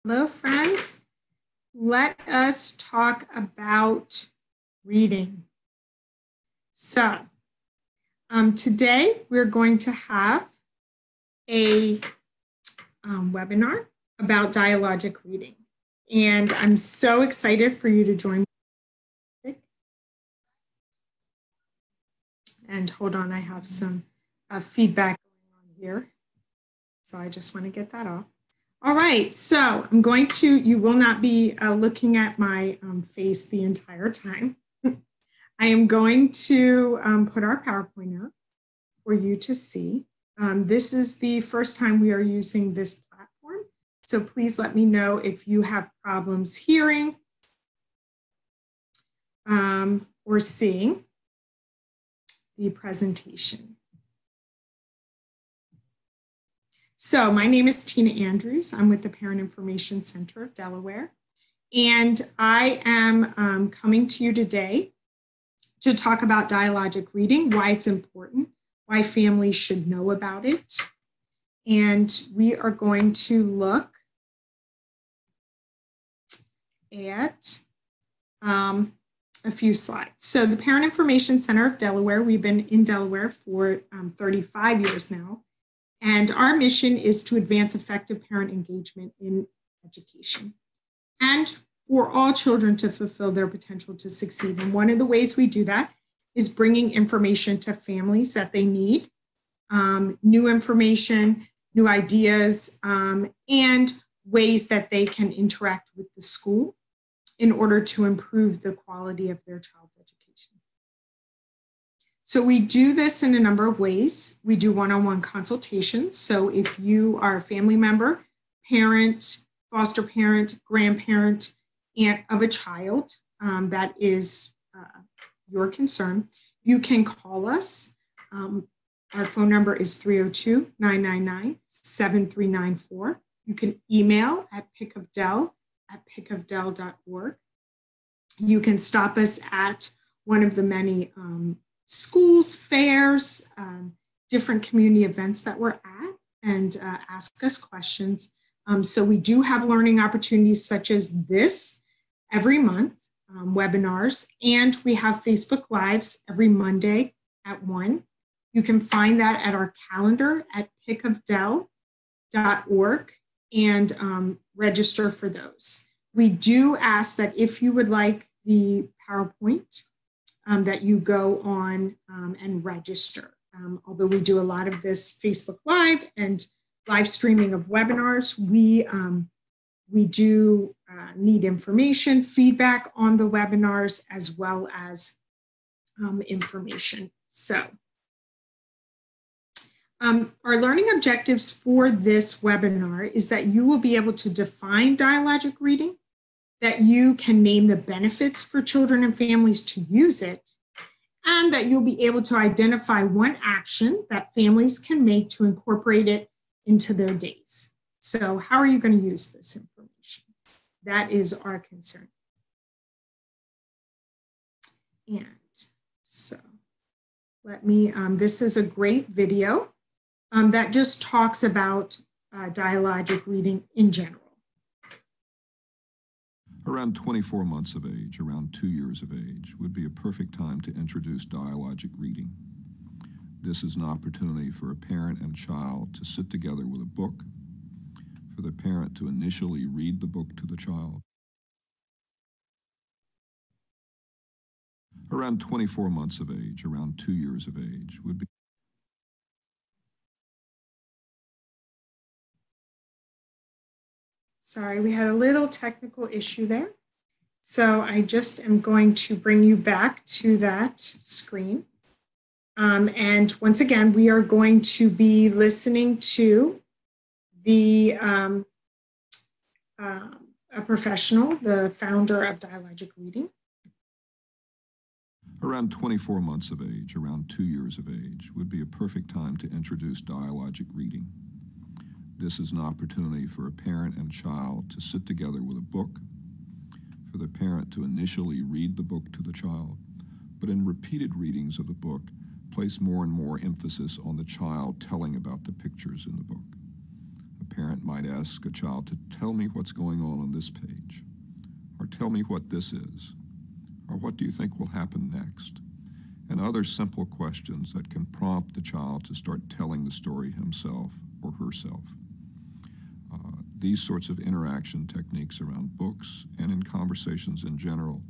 Hello, friends. Let us talk about reading. So, today we're going to have a webinar about dialogic reading. And I'm so excited for you to join me. And hold on, I have some feedback going on here. So I just want to get that off. All right, so I'm going to, you will not be looking at my face the entire time. I am going to put our PowerPoint up for you to see. This is the first time we are using this platform, so please let me know if you have problems hearing or seeing the presentation. So my name is Tina Andrews. I'm with the Parent Information Center of Delaware, and I am coming to you today to talk about dialogic reading, why it's important, why families should know about it. And we are going to look at a few slides. So the Parent Information Center of Delaware, we've been in Delaware for 35 years now. And our mission is to advance effective parent engagement in education and for all children to fulfill their potential to succeed. And one of the ways we do that is bringing information to families that they need, new information, new ideas, and ways that they can interact with the school in order to improve the quality of their child's education. So we do this in a number of ways. We do one-on-one consultations. So if you are a family member, parent, foster parent, grandparent, aunt of a child that is your concern, you can call us. Our phone number is 302-999-7394. You can email at PICOFDEL@PICOFDEL.org. You can stop us at one of the many schools, fairs, different community events that we're at, and ask us questions. So we do have learning opportunities such as this every month, webinars, and we have Facebook Lives every Monday at 1. You can find that at our calendar at PICOFDEL.org and register for those. We do ask that if you would like the PowerPoint, that you go on and register. Although we do a lot of this Facebook Live and live streaming of webinars, we do need information, feedback on the webinars, as well as information. So our learning objectives for this webinar is that you will be able to define dialogic reading, that you can name the benefits for children and families to use it, and that you'll be able to identify one action that families can make to incorporate it into their days. So how are you going to use this information? That is our concern. And so let me, this is a great video that just talks about dialogic reading in general. Around 24 months of age, around 2 years of age, would be a perfect time to introduce dialogic reading. This is an opportunity for a parent and child to sit together with a book, for the parent to initially read the book to the child. Around 24 months of age, around 2 years of age, would be Sorry, we had a little technical issue there. So I just am going to bring you back to that screen. And once again, we are going to be listening to a professional, the founder of Dialogic Reading. Around 24 months of age, around 2 years of age, would be a perfect time to introduce dialogic reading. This is an opportunity for a parent and child to sit together with a book, for the parent to initially read the book to the child, but in repeated readings of the book, place more and more emphasis on the child telling about the pictures in the book. A parent might ask a child to tell me what's going on this page, or tell me what this is, or what do you think will happen next, and other simple questions that can prompt the child to start telling the story himself or herself. These sorts of interaction techniques around books and in conversations in general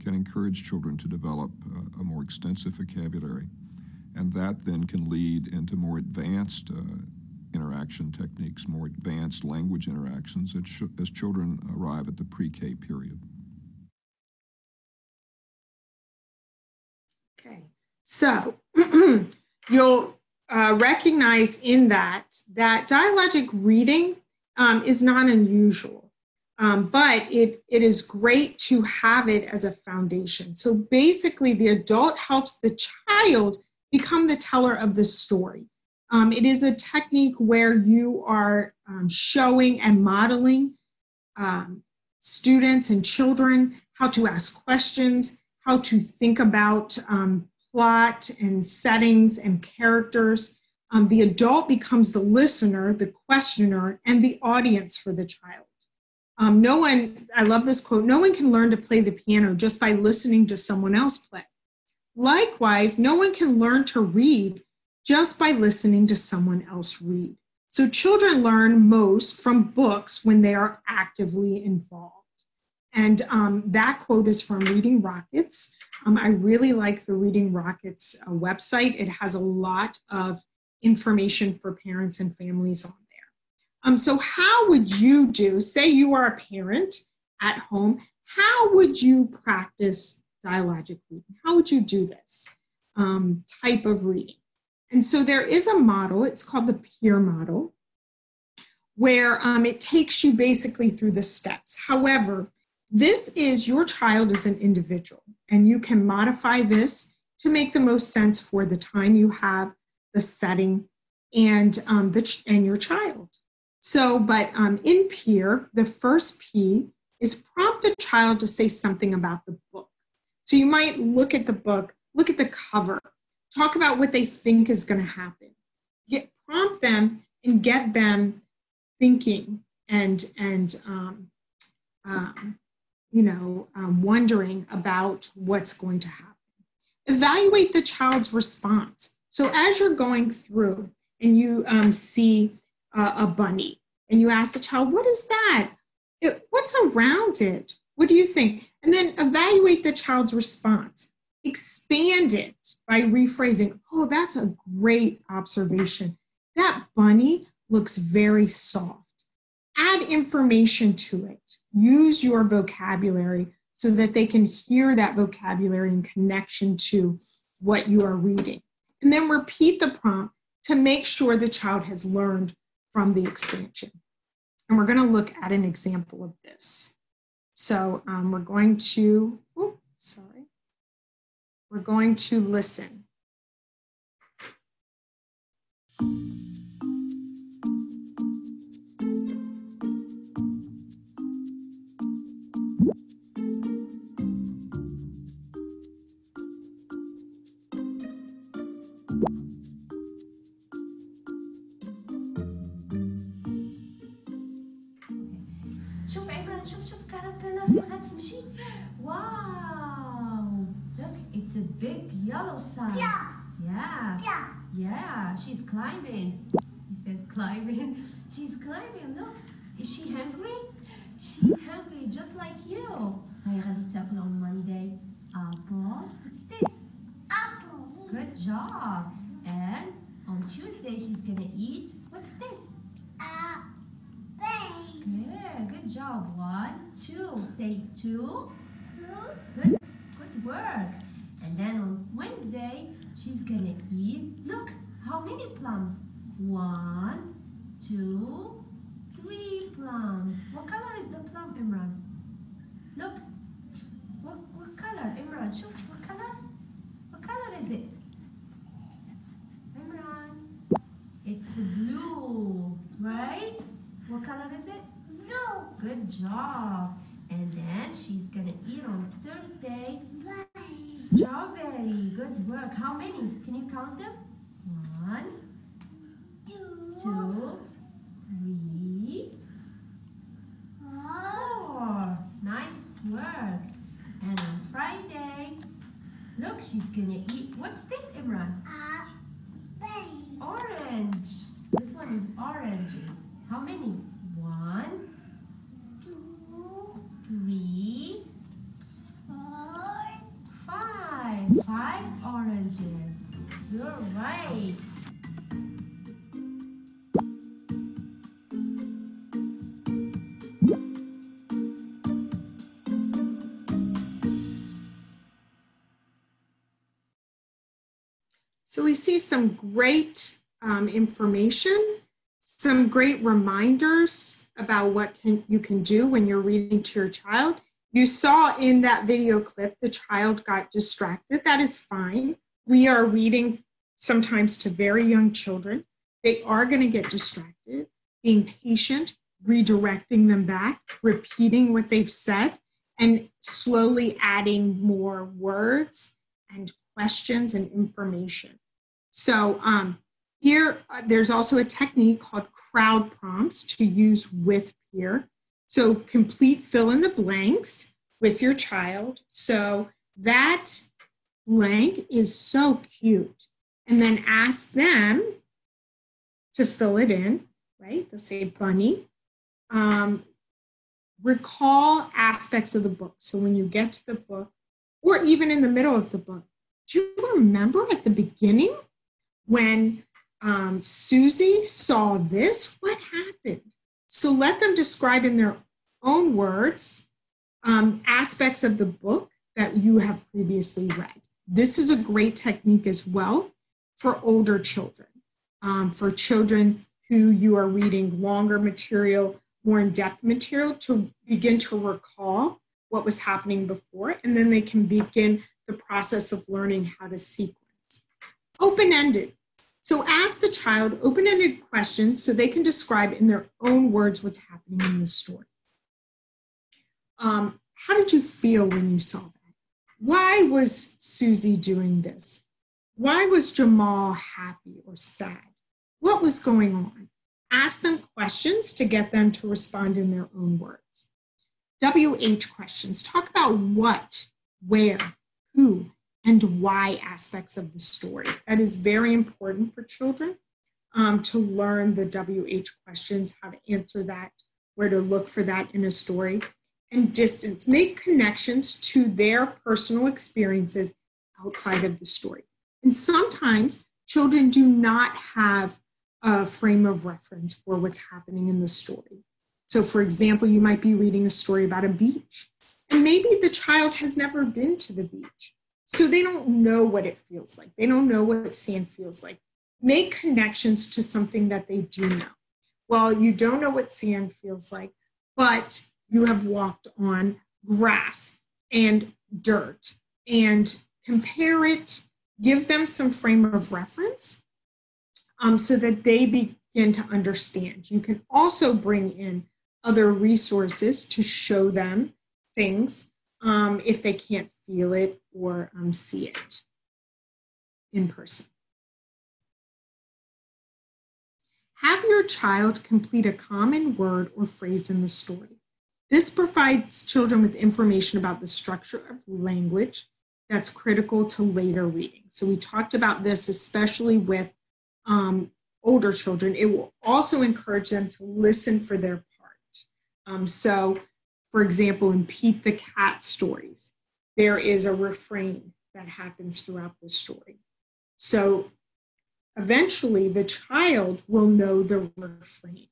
can encourage children to develop a more extensive vocabulary, and that then can lead into more advanced interaction techniques, more advanced language interactions as children arrive at the pre-K period. Okay, so you'll recognize in that dialogic reading is not unusual, but it is great to have it as a foundation. So basically, the adult helps the child become the teller of the story. It is a technique where you are showing and modeling students and children how to ask questions, how to think about plot and settings and characters. The adult becomes the listener, the questioner, and the audience for the child. I love this quote, no one can learn to play the piano just by listening to someone else play. Likewise, no one can learn to read just by listening to someone else read. So children learn most from books when they are actively involved. And that quote is from Reading Rockets. I really like the Reading Rockets website. It has a lot of information for parents and families on there. So how would you do, say you are a parent at home, how would you practice dialogic reading? How would you do this type of reading? And so there is a model, it's called the peer model, where it takes you basically through the steps. However, this is, your child is an individual, and you can modify this to make the most sense for the time you have, the setting, and your child. So, but in peer, the first P is prompt the child to say something about the book. So you might look at the book, look at the cover, talk about what they think is going to happen. Prompt them and get them thinking and wondering about what's going to happen. Evaluate the child's response. So as you're going through and you see a bunny and you ask the child, what is that? What's around it? What do you think? And then evaluate the child's response. Expand it by rephrasing, oh, that's a great observation. That bunny looks very soft. Add information to it. Use your vocabulary so that they can hear that vocabulary in connection to what you are reading. And then repeat the prompt to make sure the child has learned from the expansion. And we're going to look at an example of this. So we're going to listen. شوف عمران شوف كارابيلا فين غتمشي واو look it's a big yellow sign yeah she's climbing he says climbing she's climbing look is she hungry she's hungry just like you هاي غادي تاكل on Monday apple what's this apple good job and on Tuesday she's gonna eat what's this yeah, good job. 1, 2. Say 2. Good work. And then on Wednesday, she's gonna eat. Look, how many plums? 1, 2, 3 plums. What color is the plum, Imran? Look. What color, Imran? Show what color? What color is it? Imran. It's blue, right? What color is it? Blue. Good job. And then she's gonna eat on Thursday. Strawberry. Good work. How many? Can you count them? 1, 2, 3, Look, she's gonna eat. What's this, Imran? Orange. This one is oranges. How many? 1, 2, 3, 4, 5. 5 oranges. You're right. So we see some great information, some great reminders about what you can do when you're reading to your child. You saw in that video clip, the child got distracted. That is fine. We are reading sometimes to very young children. They are going to get distracted. Being patient, redirecting them back, repeating what they've said, and slowly adding more words and questions and information. So here, there's also a technique called crowd prompts to use with peer. So complete fill in the blanks with your child. So that blank is so cute. And then ask them to fill it in, right? They'll say bunny. Recall aspects of the book. So when you get to the book, or even in the middle of the book, do you remember at the beginning when Susie saw this? What happened? So let them describe in their own words aspects of the book that you have previously read. This is a great technique as well for older children, for children who you are reading longer material, more in-depth material, to begin to recall what was happening before, and then they can begin the process of learning how to sequence. Open-ended. So ask the child open-ended questions so they can describe in their own words what's happening in the story. How did you feel when you saw that? Why was Susie doing this? Why was Jamal happy or sad? What was going on? Ask them questions to get them to respond in their own words. WH questions. Talk about what, where, who, and why aspects of the story. That is very important for children to learn the WH questions, how to answer that, where to look for that in a story. And distance. Make connections to their personal experiences outside of the story. And sometimes children do not have a frame of reference for what's happening in the story. So for example, you might be reading a story about a beach, and maybe the child has never been to the beach. So they don't know what it feels like. They don't know what sand feels like. Make connections to something that they do know. Well, you don't know what sand feels like, but you have walked on grass and dirt, and compare it, give them some frame of reference so that they begin to understand. You can also bring in other resources to show them things if they can't feel it or see it in person. Have your child complete a common word or phrase in the story. This provides children with information about the structure of language that's critical to later reading. So we talked about this, especially with older children. It will also encourage them to listen for their part. So, for example, in Pete the Cat stories, there is a refrain that happens throughout the story. So eventually the child will know the refrain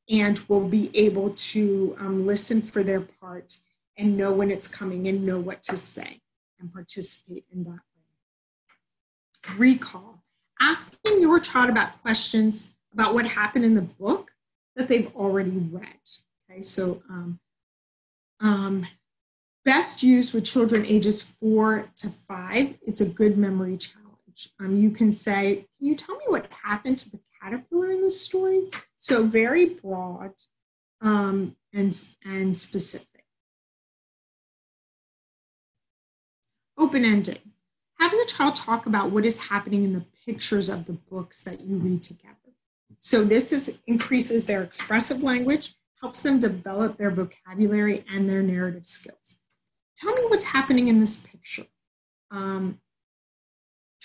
and will be able to listen for their part and know when it's coming and know what to say and participate in that way. Recall. Asking your child about questions about what happened in the book that they've already read. Okay, so best used with children ages 4 to 5. It's a good memory challenge. You can say, can you tell me what happened to the caterpillar in this story? So very broad and specific. Open-ended. Have your child talk about what is happening in the pictures of the books that you read together. So this increases their expressive language, helps them develop their vocabulary and their narrative skills. Tell me what's happening in this picture.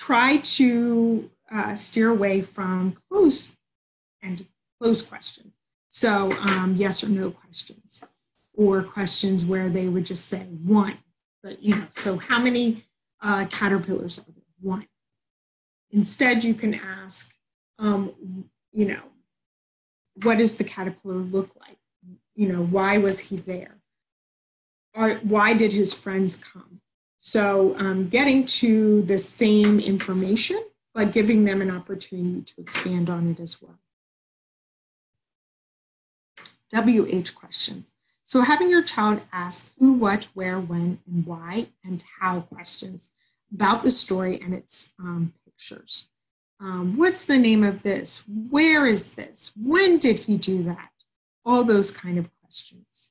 try to steer away from closed questions. So yes or no questions, or questions where they would just say one. But, so how many caterpillars are there? One. Instead, you can ask, what does the caterpillar look like? Why was he there? Or why did his friends come? So getting to the same information, but giving them an opportunity to expand on it as well. WH questions. So having your child ask who, what, where, when, and why, and how questions about the story and its pictures. What's the name of this? Where is this? When did he do that? All those kind of questions.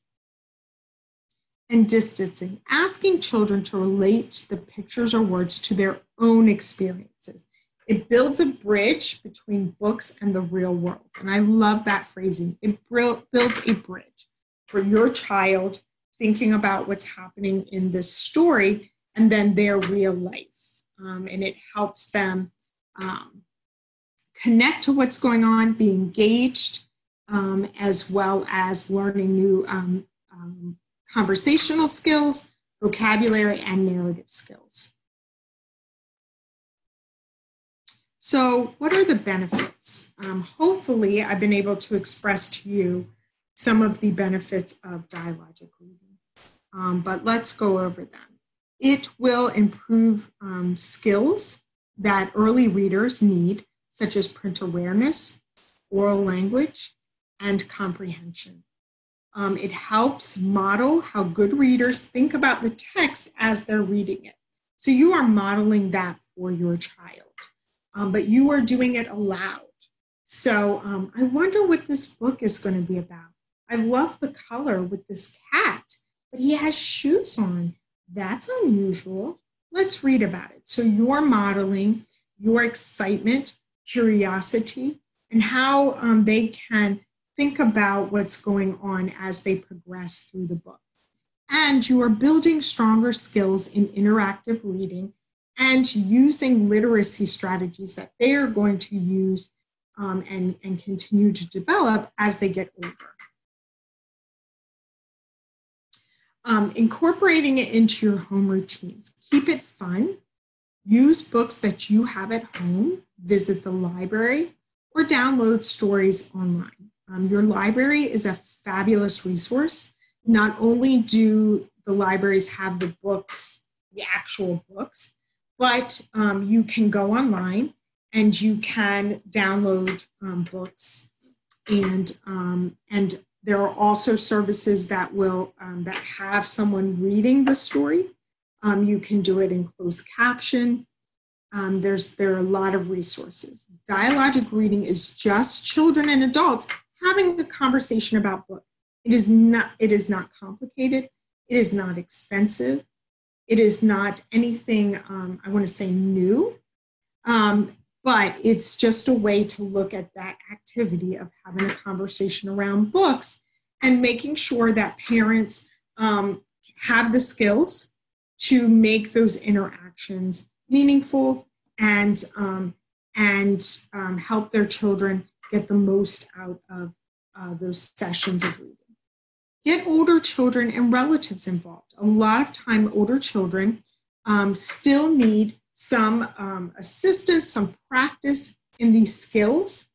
And distancing, asking children to relate the pictures or words to their own experiences. It builds a bridge between books and the real world. And I love that phrasing. It builds a bridge for your child thinking about what's happening in this story and then their real life. And it helps them connect to what's going on, be engaged, as well as learning new conversational skills, vocabulary, and narrative skills. So what are the benefits? Hopefully, I've been able to express to you some of the benefits of dialogic reading, but let's go over them. It will improve skills that early readers need, such as print awareness, oral language, and comprehension. It helps model how good readers think about the text as they're reading it. So you are modeling that for your child, but you are doing it aloud. So I wonder what this book is going to be about. I love the color with this cat, but he has shoes on. That's unusual. Let's read about it. So you're modeling your excitement, curiosity, and how they can think about what's going on as they progress through the book. And you are building stronger skills in interactive reading and using literacy strategies that they are going to use and continue to develop as they get older. Incorporating it into your home routines. Keep it fun. Use books that you have at home, visit the library, or download stories online. Your library is a fabulous resource. Not only do the libraries have the books, the actual books, but you can go online and you can download books, and there are also services that will that have someone reading the story. You can do it in closed caption. There are a lot of resources. Dialogic reading is just children and adults having a conversation about books. It is not complicated. It is not expensive. It is not anything, I want to say, new, but it's just a way to look at that activity of having a conversation around books and making sure that parents have the skills to make those interactions meaningful and help their children get the most out of those sessions of reading. Get older children and relatives involved. A lot of time, older children still need some assistance, some practice in these skills.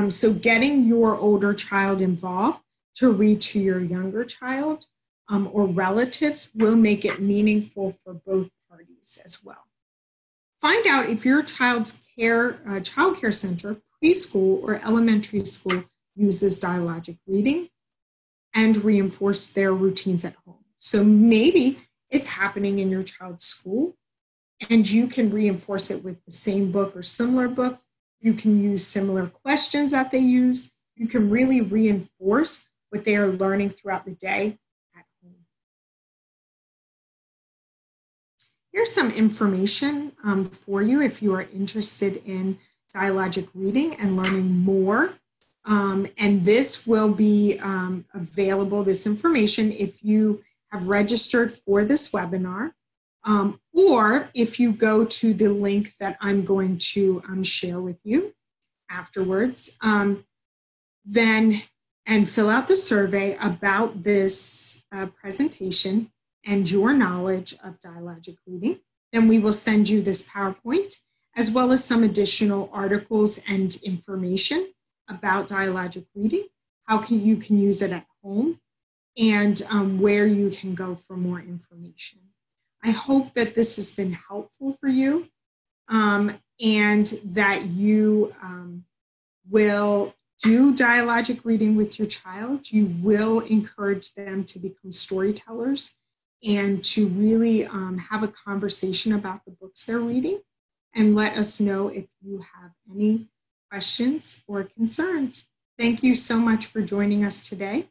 So getting your older child involved to read to your younger child or relatives will make it meaningful for both parties as well. Find out if your child's child care center, preschool, or elementary school uses dialogic reading and reinforce their routines at home. So maybe it's happening in your child's school and you can reinforce it with the same book or similar books. You can use similar questions that they use. You can really reinforce what they are learning throughout the day at home. Here's some information for you if you are interested in dialogic reading and learning more. And this will be available, this information, if you have registered for this webinar. Or if you go to the link that I'm going to share with you afterwards, then and fill out the survey about this presentation and your knowledge of dialogic reading, then we will send you this PowerPoint, as well as some additional articles and information about dialogic reading, how you can use it at home, and where you can go for more information. I hope that this has been helpful for you, and that you will do dialogic reading with your child. You will encourage them to become storytellers and to really have a conversation about the books they're reading. And let us know if you have any questions or concerns. Thank you so much for joining us today.